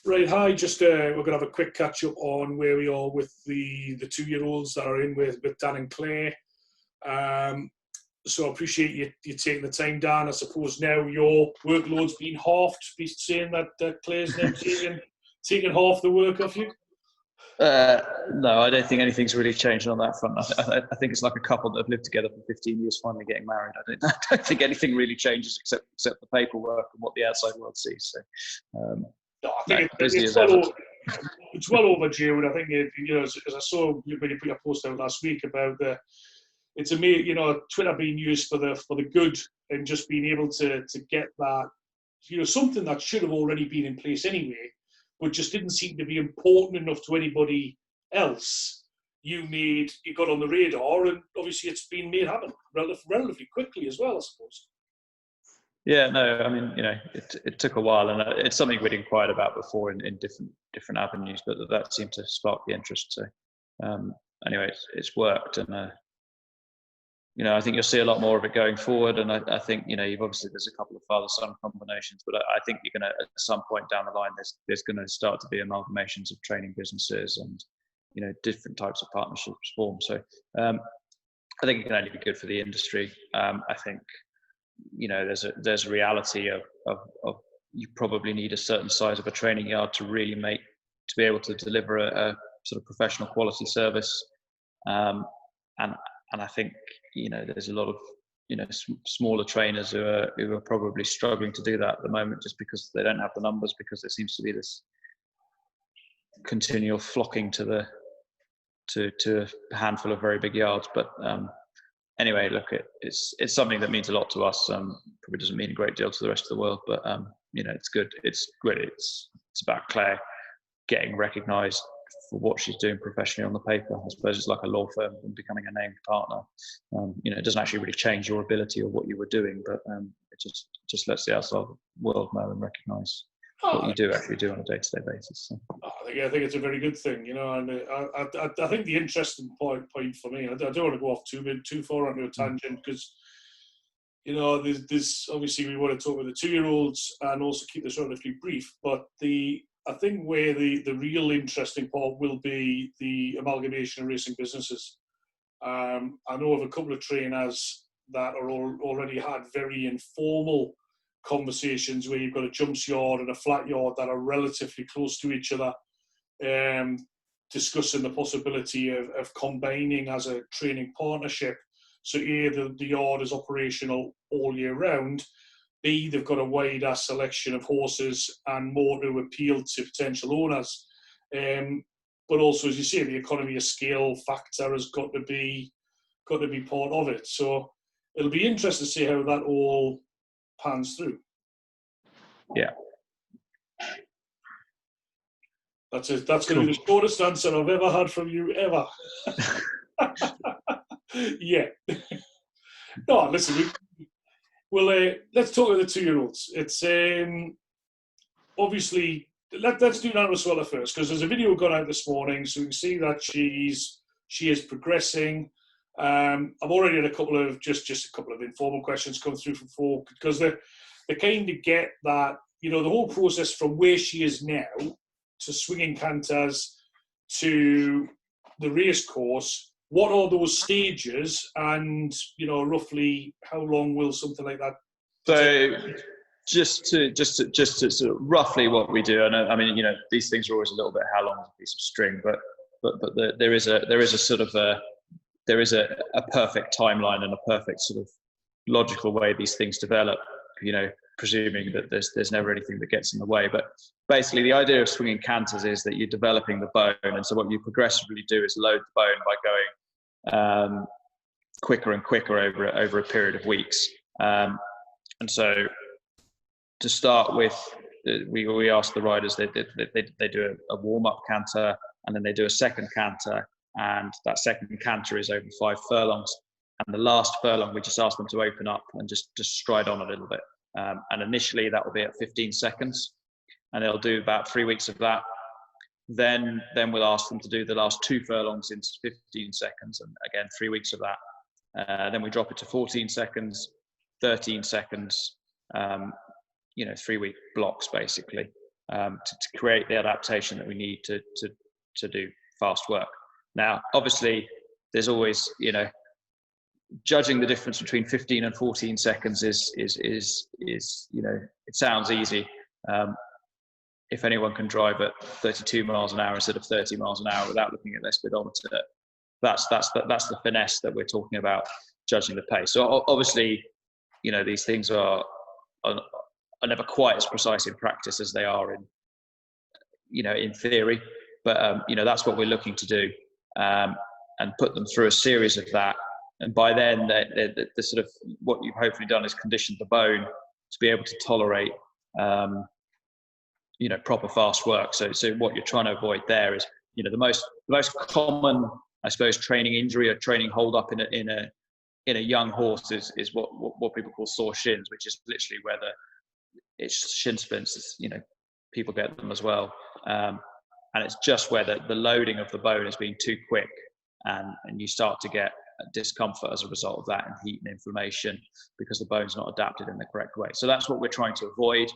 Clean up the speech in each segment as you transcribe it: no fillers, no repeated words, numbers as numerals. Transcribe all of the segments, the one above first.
Right, hi. Just we're going to have a quick catch up on where we are with the 2-year-olds that are in with Dan and Claire. So I appreciate you taking the time, Dan. I suppose now your workload's been halved. Be saying that Claire's now taking half the work off you. No, I don't think anything's really changed on that front. I think it's like a couple that have lived together for 15 years finally getting married. I don't think anything really changes except the paperwork and what the outside world sees. So, no, I think it's well overdue, and I think as I saw when you put your post out last week about it's amazing, Twitter being used for the good and just being able to get that, something that should have already been in place anyway, but just didn't seem to be important enough to anybody else. You got on the radar, and obviously it's been made happen relatively quickly as well, I suppose. Yeah, no, I mean, it took a while, and it's something we'd inquired about before in different avenues, but that seemed to spark the interest. So, anyway, it's worked, and I think you'll see a lot more of it going forward. And I think you've obviously there's a couple of father-son combinations, but I think you're going to at some point down the line there's going to start to be amalgamations of training businesses and different types of partnerships form. So I think it can only be good for the industry. I think there's a reality of you probably need a certain size of a training yard to be able to deliver a sort of professional quality service, and I think there's a lot of smaller trainers who are probably struggling to do that at the moment just because they don't have the numbers, because there seems to be this continual flocking to a handful of very big yards. But anyway, look, it's something that means a lot to us. Probably doesn't mean a great deal to the rest of the world, but it's good. It's great. It's about Claire getting recognised for what she's doing professionally on the paper. I suppose it's like a law firm and becoming a named partner. It doesn't actually really change your ability or what you were doing, but it just lets the outside world know and recognise what you do actually do on a day-to-day basis. So. I think it's a very good thing, and I think the interesting point for me, I don't want to go off too far onto a tangent, because there's obviously we want to talk about the 2-year-olds and also keep this relatively brief, but I think where the real interesting part will be the amalgamation of racing businesses. I know of a couple of trainers that are already had very informal conversations where you've got a jumps yard and a flat yard that are relatively close to each other, discussing the possibility of combining as a training partnership. So A, the yard is operational all year round. B, they've got a wider selection of horses and more to appeal to potential owners. But also, as you say, the economy of scale factor has got to be part of it. So it'll be interesting to see how that all pans through. Yeah. That's it. That's going to be the shortest answer I've ever had from you, ever. Yeah. No, listen, let's talk about the 2-year-olds. It's obviously, let's do Nantosuelta first, because there's a video gone out this morning, so we can see that she is progressing. I've already had a couple of informal questions come through from folk, because they kind of get that, the whole process from where she is now to swinging canters to the race course. What are those stages, and roughly how long will something like that? So just to sort of roughly what we do, and I mean these things are always a little bit how long is a piece of string, but there is a perfect timeline and a perfect sort of logical way these things develop. Presuming that there's never anything that gets in the way. But basically, the idea of swinging canters is that you're developing the bone, and so what you progressively do is load the bone by going quicker and quicker over a period of weeks. And so, to start with, we ask the riders they do a warm up canter, and then they do a second canter, and that second canter is over 5 furlongs. And the last furlong, we just ask them to open up and just stride on a little bit. And initially that will be at 15 seconds, and they'll do about 3 weeks of that. Then we'll ask them to do the last 2 furlongs into 15 seconds, and again 3 weeks of that. Then we drop it to 14 seconds, 13 seconds, 3-week blocks basically. to create the adaptation that we need to do fast work. Now, obviously, there's always, judging the difference between 15 and 14 seconds is it sounds easy. If anyone can drive at 32 miles an hour instead of 30 miles an hour without looking at their speedometer, that's the finesse that we're talking about, judging the pace. So obviously, these things are never quite as precise in practice as they are in theory, but that's what we're looking to do, and put them through a series of that. And by then, the sort of what you've hopefully done is conditioned the bone to be able to tolerate, proper fast work. So what you're trying to avoid there is, the most common, I suppose, training injury or training hold up in a young horse is what people call sore shins, which is literally where it's shin splints. People get them as well, and it's just where the loading of the bone is being too quick, and you start to get discomfort as a result of that, and heat and inflammation, because the bone's not adapted in the correct way. So that's what we're trying to avoid.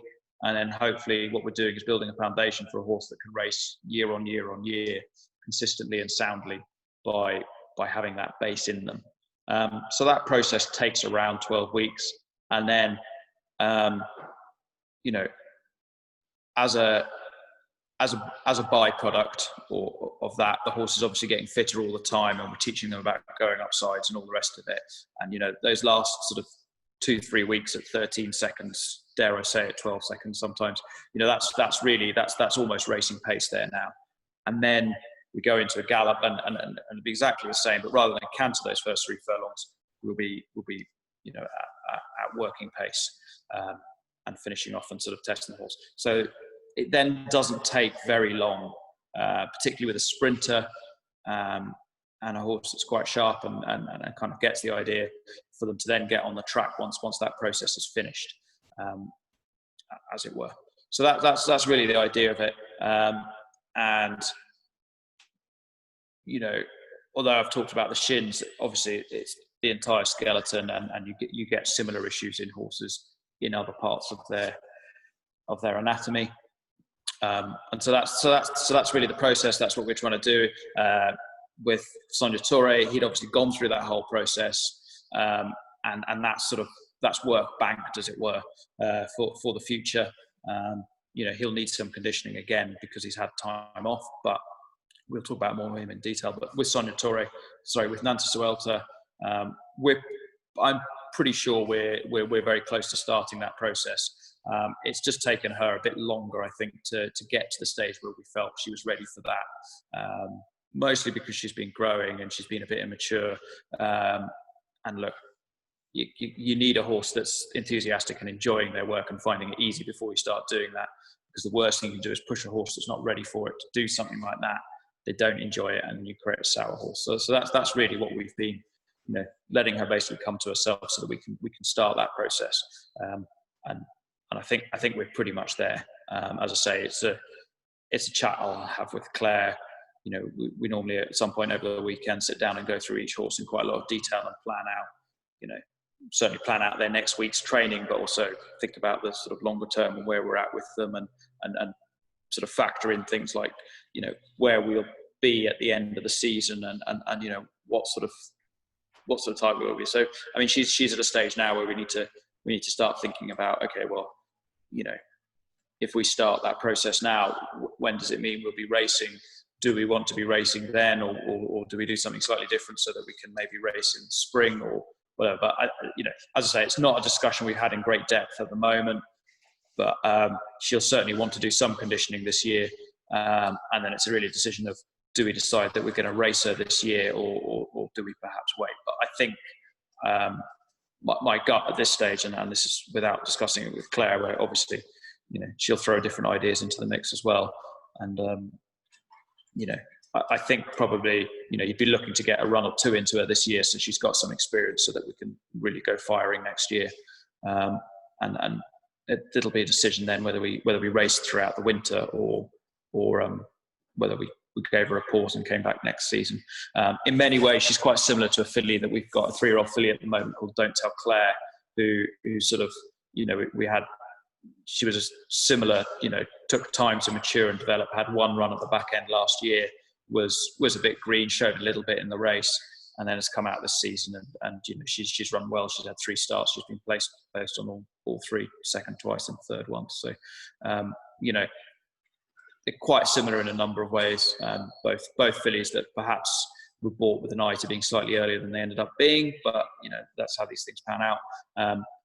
And then hopefully what we're doing is building a foundation for a horse that can race year on year on year, consistently and soundly, by having that base in them. So that process takes around 12 weeks. And then, as a byproduct of that, the horse is obviously getting fitter all the time, and we're teaching them about going upsides and all the rest of it. And those last sort of 2-3 weeks at 13 seconds, dare I say it, 12 seconds sometimes, that's almost racing pace there now. And then we go into a gallop and it'll be exactly the same, but rather than canter those first 3 furlongs, we'll be at working pace, and finishing off and sort of testing the horse. So it then doesn't take very long, particularly with a sprinter, and a horse that's quite sharp and kind of gets the idea, for them to then get on the track once that process is finished, as it were. So that's really the idea of it. And although I've talked about the shins, obviously it's the entire skeleton, and you get similar issues in horses in other parts of their anatomy. And so that's really the process. That's what we're trying to do. With Sognatore, he'd obviously gone through that whole process, and that's work banked, as it were, for the future. He'll need some conditioning again because he's had time off, but we'll talk about more of him in detail. But with Nantosuelta, I'm pretty sure we're very close to starting that process. It's just taken her a bit longer, I think, to get to the stage where we felt she was ready for that. Mostly because she's been growing and she's been a bit immature. And look, you need a horse that's enthusiastic and enjoying their work and finding it easy before you start doing that. Because the worst thing you can do is push a horse that's not ready for it to do something like that. They don't enjoy it, and you create a sour horse. So that's really what we've been, letting her basically come to herself so that we can start that process. And I think we're pretty much there. As I say, it's a chat I'll have with Claire. We normally at some point over the weekend sit down and go through each horse in quite a lot of detail and plan out, certainly plan out their next week's training, but also think about the sort of longer term and where we're at with them, and sort of factor in things like, where we'll be at the end of the season, and what sort of type we will be. So, I mean, she's at a stage now where we need to start thinking about, okay, well, if we start that process now, when does it mean we'll be racing? Do we want to be racing then, or do we do something slightly different so that we can maybe race in spring or whatever? But as I say, it's not a discussion we've had in great depth at the moment. But she'll certainly want to do some conditioning this year, and then it's really a decision of, do we decide that we're going to race her this year, or do we perhaps wait? But I think my gut at this stage, and this is without discussing it with Claire, where obviously she'll throw different ideas into the mix as well, and I think probably you'd be looking to get a run or two into her this year, so she's got some experience, so that we can really go firing next year. And it'll be a decision then whether we race throughout the winter, or whether we gave her a pause and came back next season. In many ways, she's quite similar to a filly that we've got, a 3-year-old filly at the moment called Don't Tell Claire, who sort of, we had she was a similar, took time to mature and develop, had one run at the back end last year, was a bit green, showed a little bit in the race, and then has come out this season and she's run well. She's had 3 starts. She's been placed on all 3, second twice and third once. So, they're quite similar in a number of ways. Both fillies that perhaps were bought with an eye to being slightly earlier than they ended up being, but that's how these things pan out.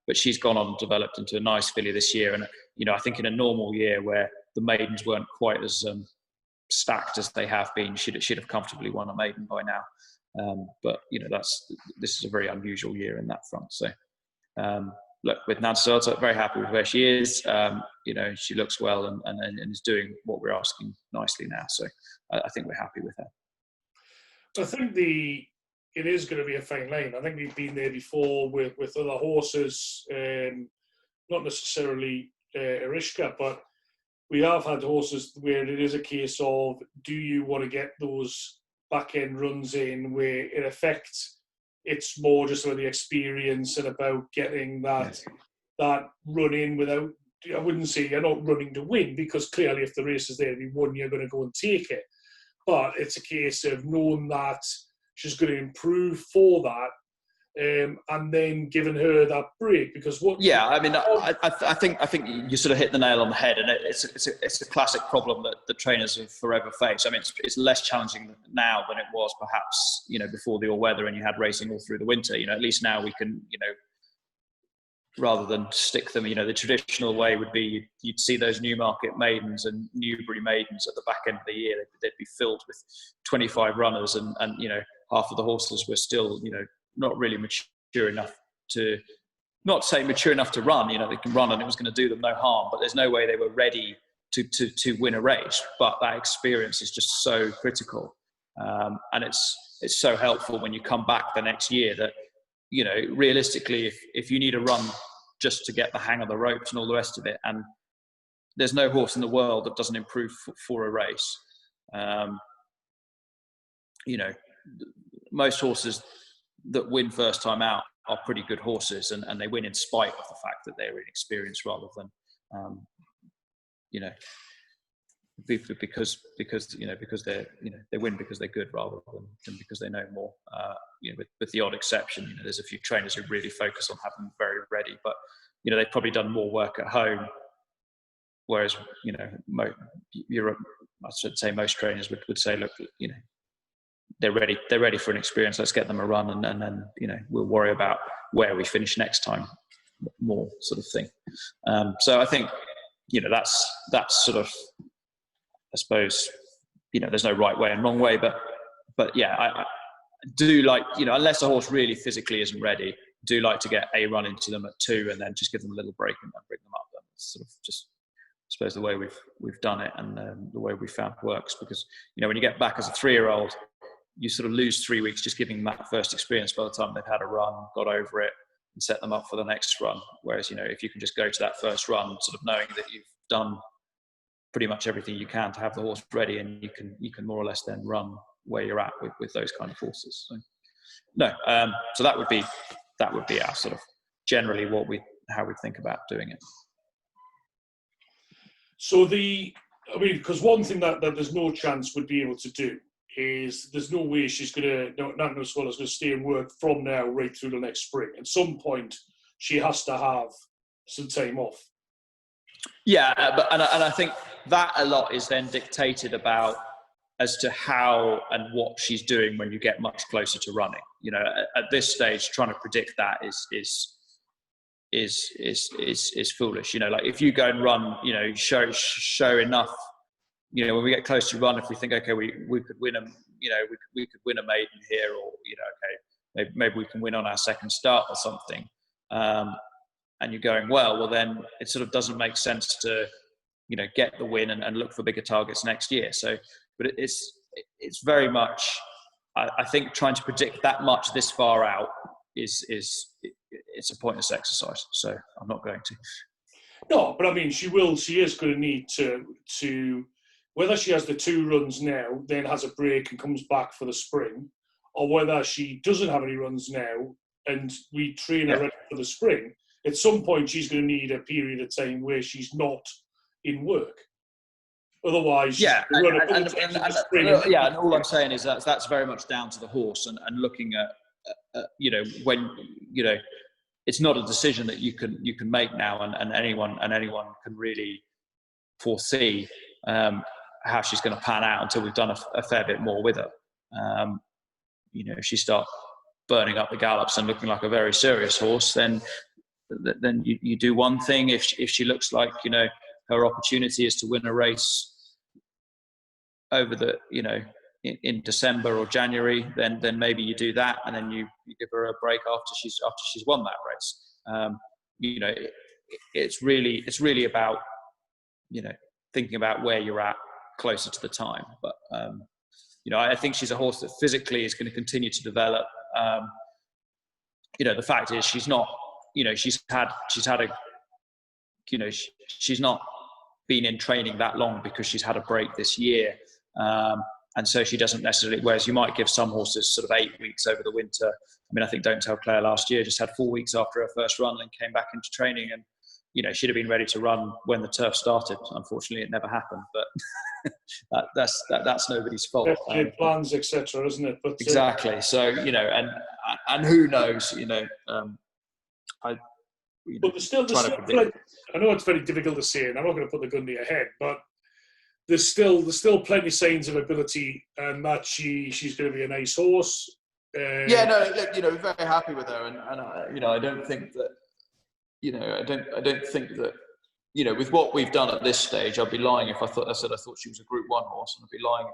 But she's gone on and developed into a nice filly this year, and I think in a normal year where the maidens weren't quite as stacked as they have been, she'd have comfortably won a maiden by now. But this is a very unusual year in that front. So look, with Nantosuelta, very happy with where she is. She looks well and is doing what we're asking nicely now. So I think we're happy with her. I think it is going to be a fine line. I think we've been there before with other horses, not necessarily Erishka, but we have had horses where it is a case of, do you want to get those back end runs in where in effect it's more just about the experience and about getting that run in without, I wouldn't say you're not running to win, because clearly if the race is there to be won, you're going to go and take it. But it's a case of knowing that she's going to improve for that, and then giving her that break. Because I think you sort of hit the nail on the head, and it's a classic problem that the trainers have forever faced. I mean, it's less challenging now than it was perhaps before the all weather and you had racing all through the winter. At least now we can rather than stick them, the traditional way would be you'd see those Newmarket maidens and Newbury maidens at the back end of the year. They'd be filled with 25 runners, and half of the horses were still not really mature enough to, not say mature enough to run. They can run and it was going to do them no harm, but there's no way they were ready to win a race. But that experience is just so critical, and it's so helpful when you come back the next year that realistically, if you need a run just to get the hang of the ropes and all the rest of it, and there's no horse in the world that doesn't improve for a race. Most horses that win first time out are pretty good horses, and they win in spite of the fact that they're inexperienced rather than, because they're they win because they're good rather than because they know more. With the odd exception, there's a few trainers who really focus on having them very ready, but they've probably done more work at home. Whereas I should say most trainers would say, look, they're ready for an experience. Let's get them a run, and then we'll worry about where we finish next time, more sort of thing. So I think that's sort of, I suppose, there's no right way and wrong way, but yeah, I do like, unless a horse really physically isn't ready, do like to get a run into them at 2 and then just give them a little break and then bring them up. That's sort of just, I suppose, the way we've done it, and the way we found works, because when you get back as a 3-year-old, you sort of lose 3 weeks just giving them that first experience by the time they've had a run, got over it, and set them up for the next run. Whereas if you can just go to that first run sort of knowing that you've done pretty much everything you can to have the horse ready, and you can more or less then run where you're at with those kind of horses. So so that would be our sort of generally how we think about doing it. So because one thing that there's no chance would be able to do is there's no way she's going to, Nantosuelta's going to stay and work from now right through the next spring. At some point, she has to have some time off. Yeah, and I think that a lot is then dictated about as to how and what she's doing when you get much closer to running. At this stage, trying to predict that is foolish. Like if you go and run, show enough. When we get close to run, if we think, okay, we could win we could win a maiden here, or okay, maybe we can win on our second start or something. And you're going, well, then it sort of doesn't make sense to, get the win and look for bigger targets next year. So, but it's very much, I think trying to predict that much this far out it's a pointless exercise. So I'm not going to. No, but I mean, she is going to need to, whether she has the 2 runs now, then has a break and comes back for the spring, or whether she doesn't have any runs now and we train her ready for the spring. at some point she's going to need a period of time where she's not in work. Otherwise, yeah, and all I'm saying is that's very much down to the horse, and looking at when it's not a decision that you can make now, and anyone can really foresee how she's going to pan out until we've done a fair bit more with her. If she starts burning up the gallops and looking like a very serious horse, then you do one thing. If she looks like her opportunity is to win a race over in December or January, then maybe you do that, and then you give her a break after she's won that race. It's really about thinking about where you're at closer to the time. But I think she's a horse that physically is going to continue to develop. The fact is she's not. She's not been in training that long because she's had a break this year. And so she doesn't necessarily, whereas you might give some horses sort of 8 weeks over the winter. I mean, I think Don't Tell Claire last year just had 4 weeks after her first run and came back into training, and she'd have been ready to run when the turf started. Unfortunately, it never happened, but that's nobody's fault. Plans, etc., isn't it? But exactly. So and who knows? But there's still I know it's very difficult to say, and I'm not going to put the gun to your head, but there's still plenty of signs of ability, and that she's going to be a nice horse. We're very happy with her, and I don't think that, I don't think that, with what we've done at this stage, I'd be lying if I thought she was a Group 1 horse, and I'd be lying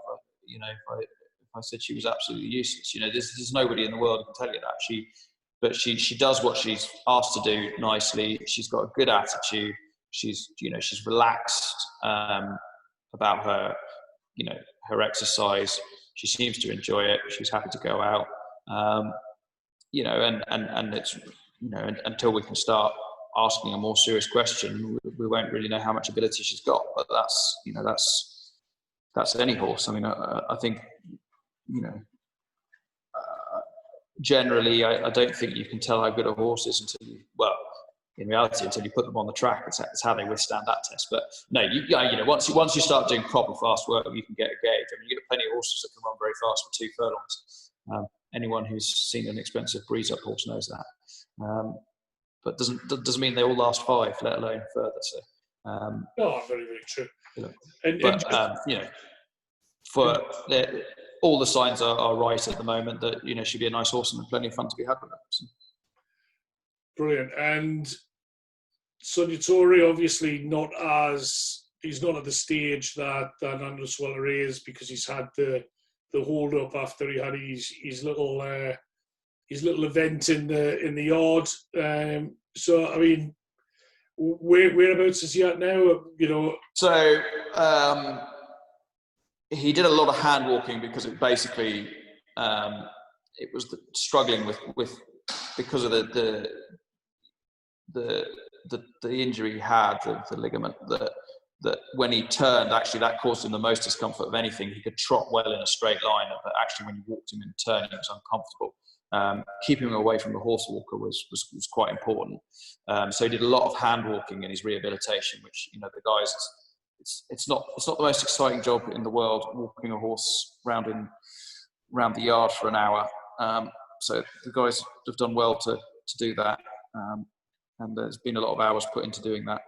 if I said she was absolutely useless. There's nobody in the world who can tell you that. But she does what she's asked to do nicely. She's got a good attitude. She's relaxed about her exercise. She seems to enjoy it. She's happy to go out. And it's until we can start asking a more serious question, we won't really know how much ability she's got. But that's any horse. I mean, I think generally, I don't think you can tell how good a horse is until you put them on the track. It's how they withstand that test. But no, once you start doing proper fast work, you can get a gauge. I mean, you get plenty of horses that can run very fast for 2 furlongs. Anyone who's seen an expensive breeze-up horse knows that. But doesn't mean they all last 5, let alone further. So. No, very, very true. All the signs are right at the moment that she'd be a nice horse and plenty of fun to be had with her. So. Brilliant. And Sognatore, obviously he's not at the stage that Nantosuelta is, because he's had the hold up after he had his little event in the yard. So I mean, whereabouts is he at now? So he did a lot of hand walking because it basically it was struggling with because of the injury he had, the ligament, that when he turned, actually that caused him the most discomfort of anything. He could trot well in a straight line, but actually when you walked him in turn, he was uncomfortable. Keeping him away from the horse walker was quite important. So he did a lot of hand walking in his rehabilitation, which the guys, it's not the most exciting job in the world, walking a horse round the yard for an hour. So the guys have done well to do that. And there's been a lot of hours put into doing that.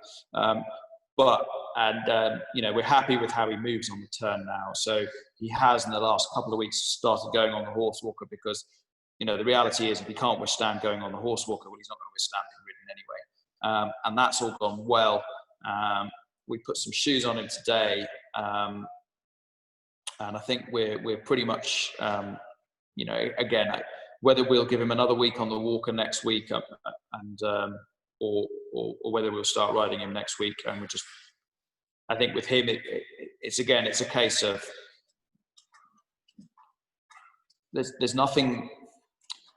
We're happy with how he moves on the turn now. So he has, in the last couple of weeks, started going on the horse walker because, the reality is if he can't withstand going on the horse walker, well, he's not going to withstand being ridden anyway. And that's all gone well. We put some shoes on him today. And I think we're pretty much, again, whether we'll give him another week on the walker next week or whether we'll start riding him next week. And I think with him, it's a case of there's nothing,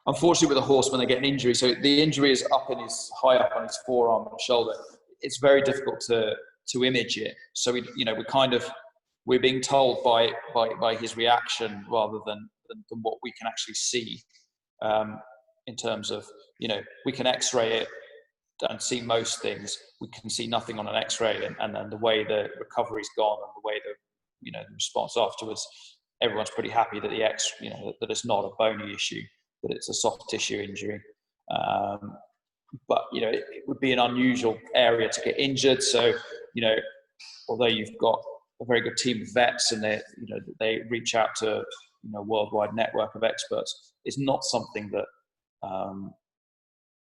unfortunately with a horse when they get an injury. So the injury is high up on his forearm and shoulder. It's very difficult to image it. So we're being told by his reaction rather than what we can actually see, in terms of, we can x-ray it don't see most things. We can see nothing on an X-ray, and then the way the recovery's gone and the way the response afterwards, everyone's pretty happy that that it's not a bony issue, that it's a soft tissue injury. But it would be an unusual area to get injured. So although you've got a very good team of vets and they reach out to a worldwide network of experts, it's not something that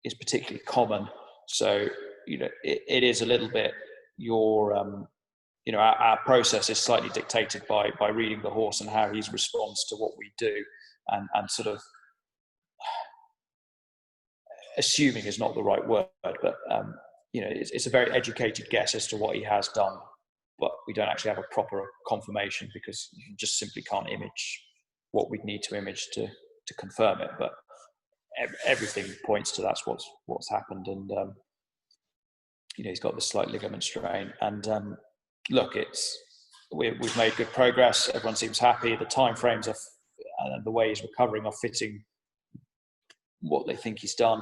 is particularly common. So it is a little bit our process is slightly dictated by reading the horse and how he responds to what we do, and sort of assuming is not the right word, but it's a very educated guess as to what he has done, but we don't actually have a proper confirmation because you just simply can't image what we'd need to image to confirm it. But everything points to that's what's happened, and he's got this slight ligament strain. And look, we've made good progress. Everyone seems happy. The time frames and the way he's recovering are fitting what they think he's done.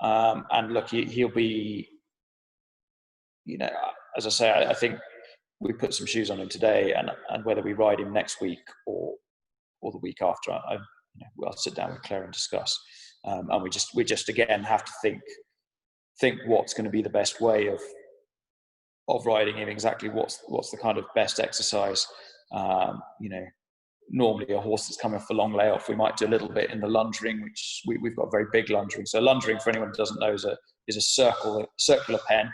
And look, he'll be, as I say, I think we put some shoes on him today, and whether we ride him next week or the week after, I'll sit down with Claire and discuss. And we just again have to think what's going to be the best way of riding him, exactly what's the kind of best exercise. Normally a horse that's coming for long layoff, we might do a little bit in the lunge ring, which we've got a very big lunge ring. So lunge ring, for anyone who doesn't know, is a circular pen,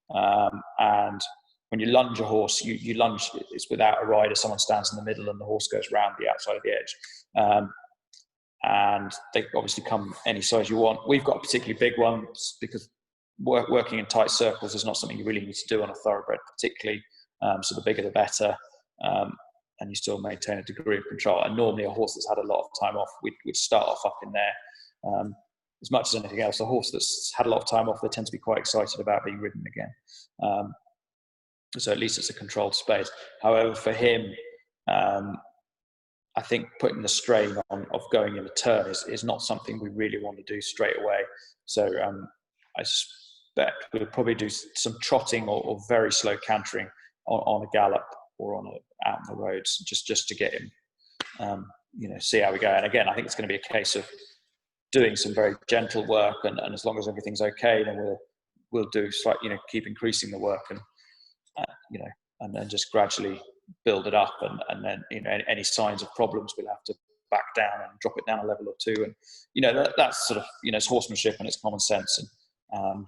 and when you lunge a horse, you lunge, it's without a rider. Someone stands in the middle and the horse goes round the outside of the edge. And they obviously come any size you want. We've got a particularly big one because working in tight circles is not something you really need to do on a thoroughbred particularly. So the bigger the better, and you still maintain a degree of control. And normally a horse that's had a lot of time off, we'd start off up in there. As much as anything else, a horse that's had a lot of time off, they tend to be quite excited about being ridden again. So at least it's a controlled space. However, for him, I think putting the strain on of going in a turn is not something we really want to do straight away. So I suspect we'll probably do some trotting or very slow cantering on a gallop or out on the roads, just to get him, see how we go. And again, I think it's going to be a case of doing some very gentle work, and as long as everything's okay, then we'll do slightly, keep increasing the work, and and then just gradually build it up, and then any signs of problems we'll have to back down and drop it down a level or two, and that's sort of it's horsemanship and it's common sense, and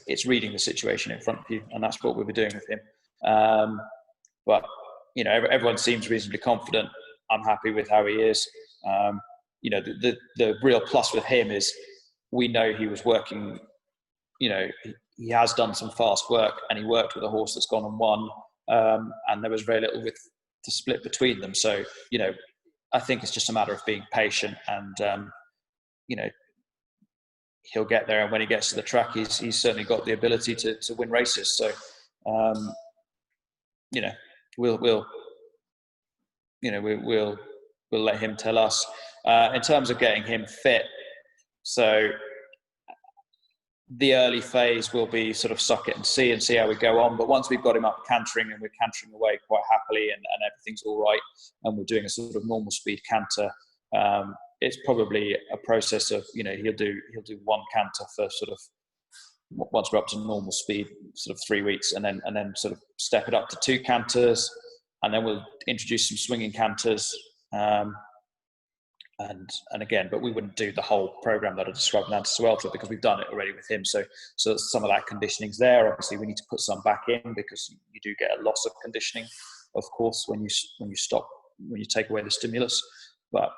it's reading the situation in front of you, and that's what we'll be doing with him. But everyone seems reasonably confident. I'm happy with how he is. The real plus with him is we know he was working. He has done some fast work, and he worked with a horse that's gone and won, and there was very little to split between them. So I think it's just a matter of being patient, and he'll get there. And when he gets to the track, he's certainly got the ability to win races. So we'll let him tell us. In terms of getting him fit, so the early phase will be sort of suck it and see how we go on. But once we've got him up cantering, and we're cantering away quite happily, and everything's all right, and we're doing a sort of normal speed canter, it's probably a process of he'll do one canter for sort of, once we're up to normal speed, sort of 3 weeks, and then sort of step it up to 2 canters, and then we'll introduce some swinging canters. And again, but we wouldn't do the whole program that I described in Nantosuelta, because we've done it already with him. So some of that conditioning's there. Obviously, we need to put some back in, because you do get a loss of conditioning, of course, when you take away the stimulus. But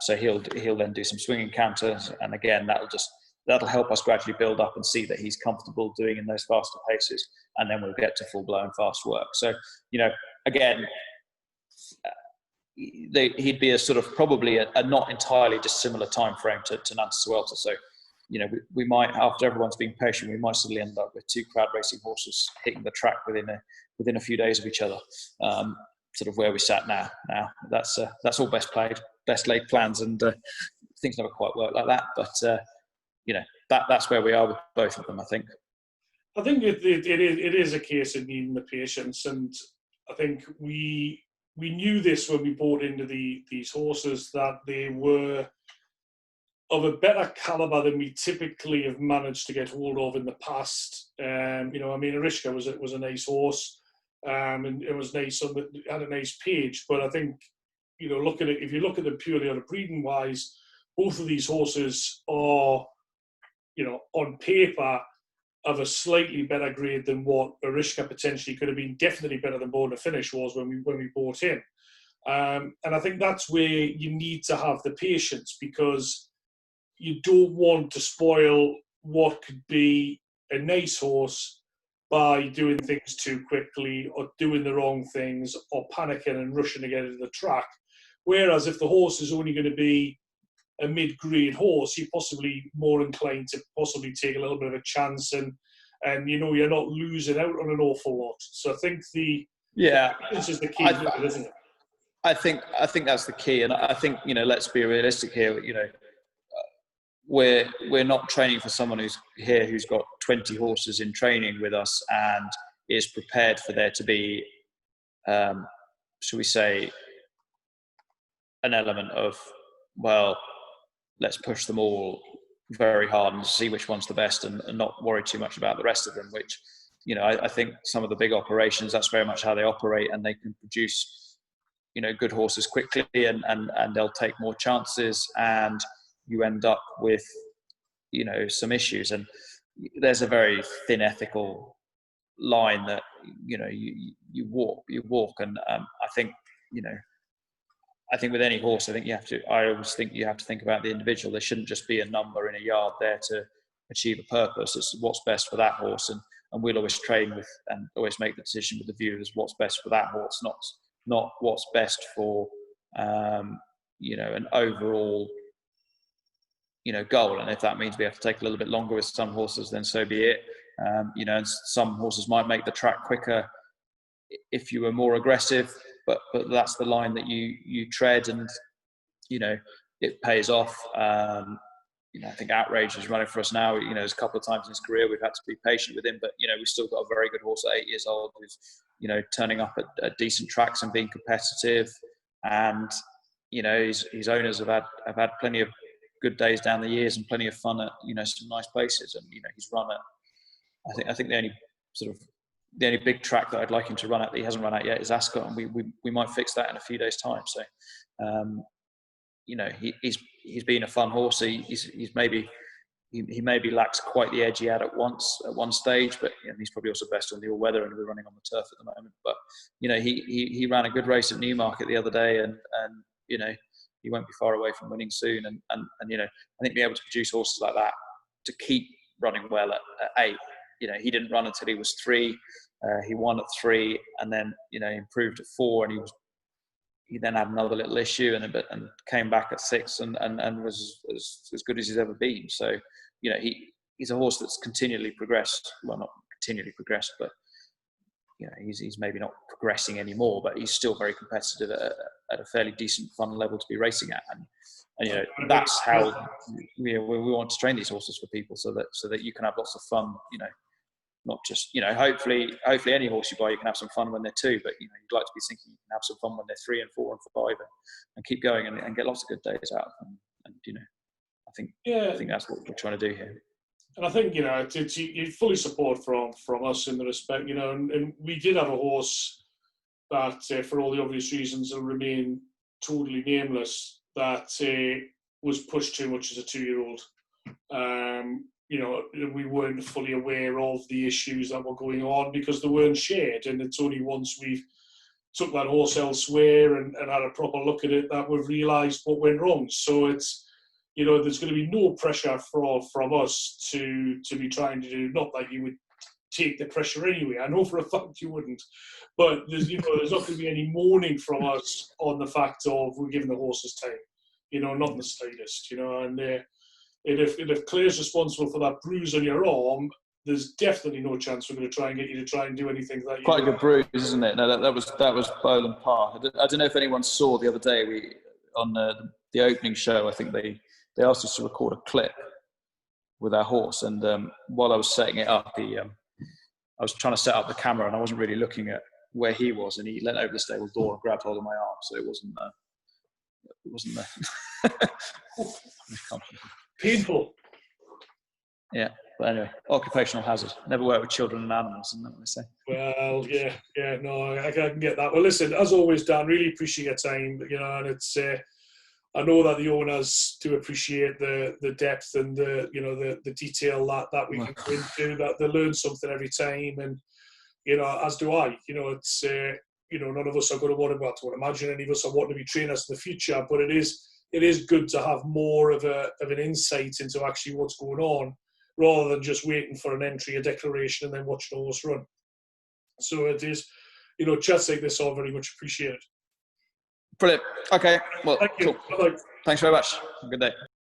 so he'll then do some swinging canters, and again, that'll help us gradually build up and see that he's comfortable doing in those faster paces, and then we'll get to full blown fast work. So again, he'd be a sort of probably a not entirely dissimilar time frame to Nantosuelta. So we might, after everyone's been patient, we might suddenly end up with 2 crowd racing horses hitting the track within a few days of each other. Sort of where we sat now. That's all best laid plans, and things never quite work like that. But that's where we are with both of them, I think. I think it is a case of needing the patience, and I think we knew this when we bought into these horses, that they were of a better caliber than we typically have managed to get hold of in the past. Arishka was a nice horse, and it was nice, it had a nice page. But I think, if you look at them purely on a breeding wise, both of these horses are, on paper, of a slightly better grade than what Arishka potentially could have been. Definitely better than Born to Finish was when we bought him. And I think that's where you need to have the patience, because you don't want to spoil what could be a nice horse by doing things too quickly, or doing the wrong things, or panicking and rushing to get into the track. Whereas if the horse is only going to be a mid-grade horse, you're possibly more inclined to possibly take a little bit of a chance, and you're not losing out on an awful lot. So I think this is the key, isn't it? I think that's the key, and I think let's be realistic here. We're not training for someone who's got 20 horses in training with us and is prepared for there to be, shall we say, an element of, well, let's push them all very hard and see which one's the best, and not worry too much about the rest of them, which, I think some of the big operations, that's very much how they operate, and they can produce, good horses quickly, and they'll take more chances, and you end up with, some issues. And there's a very thin ethical line that, you walk. And I think with any horse, I always think you have to think about the individual. There shouldn't just be a number in a yard there to achieve a purpose. It's what's best for that horse. And we'll always train with, and always make the decision with the view as what's best for that horse, not what's best for, an overall, goal. And if that means we have to take a little bit longer with some horses, then so be it. And some horses might make the track quicker if you were more aggressive, but that's the line that you tread, and it pays off. I think Outrage is running for us now. There's a couple of times in his career we've had to be patient with him, but we've still got a very good horse at 8 years old who's turning up at decent tracks and being competitive. And his owners have had plenty of good days down the years and plenty of fun at some nice places. And he's run at, I think the only big track that I'd like him to run at that he hasn't run at yet is Ascot, and we might fix that in a few days' time. So he's been a fun horse. He maybe lacks quite the edge he had at one stage, but he's probably also best on the all weather, and we're running on the turf at the moment. But he ran a good race at Newmarket the other day, and he won't be far away from winning soon. And I think being able to produce horses like that to keep running well at 8. He didn't run until he was 3. He won at 3, and then improved at 4, and he then had another little issue, and came back at 6, and was as good as he's ever been. So he's a horse that's continually progressed. Well, not continually progressed, but he's maybe not progressing anymore, but he's still very competitive at a fairly decent fun level to be racing at. And that's how we want to train these horses for people, so that you can have lots of fun. Not just hopefully any horse you buy, you can have some fun when they're 2, but you'd like to be thinking you can have some fun when they're 3 and 4 and 5, and keep going and get lots of good days out of them. And I think that's what we're trying to do here. And I think it's fully support from us in the respect, and we did have a horse that, for all the obvious reasons, will remain totally nameless, that was pushed too much as a 2-year-old. We weren't fully aware of the issues that were going on because they weren't shared, and it's only once we've took that horse elsewhere and had a proper look at it that we've realised what went wrong. So it's, there's going to be no pressure from us to be trying to do, not that you would take the pressure anyway. I know for a fact you wouldn't, but there's not going to be any mourning from us on the fact of we're giving the horses time, not in the slightest, and if Claire's responsible for that bruise on your arm, there's definitely no chance we're going to try and get you to try and do anything that you... Quite a good bruise, isn't it? No, that was bowl and par. I don't know if anyone saw the other day, on the opening show, I think they they asked us to record a clip with our horse, and while I was setting it up, I was trying to set up the camera, and I wasn't really looking at where he was, and he leant over the stable door and grabbed hold of my arm, so it wasn't Painful. Yeah, but anyway, occupational hazard. Never work with children and animals, isn't that what they say? Well, yeah, no, I can get that. Well, listen, as always, Dan, really appreciate your time. And it's I know that the owners do appreciate the depth and the detail that we can go into. That they learn something every time, and as do I. It's none of us are going to want to. I don't imagine any of us are wanting to be trainers in the future, but it is good to have more of an insight into actually what's going on, rather than just waiting for an entry, a declaration, and then watching a horse run. So it is, chats like this are very much appreciated. Brilliant. Okay. Well, thank you. cool. Thanks very much. Have a good day.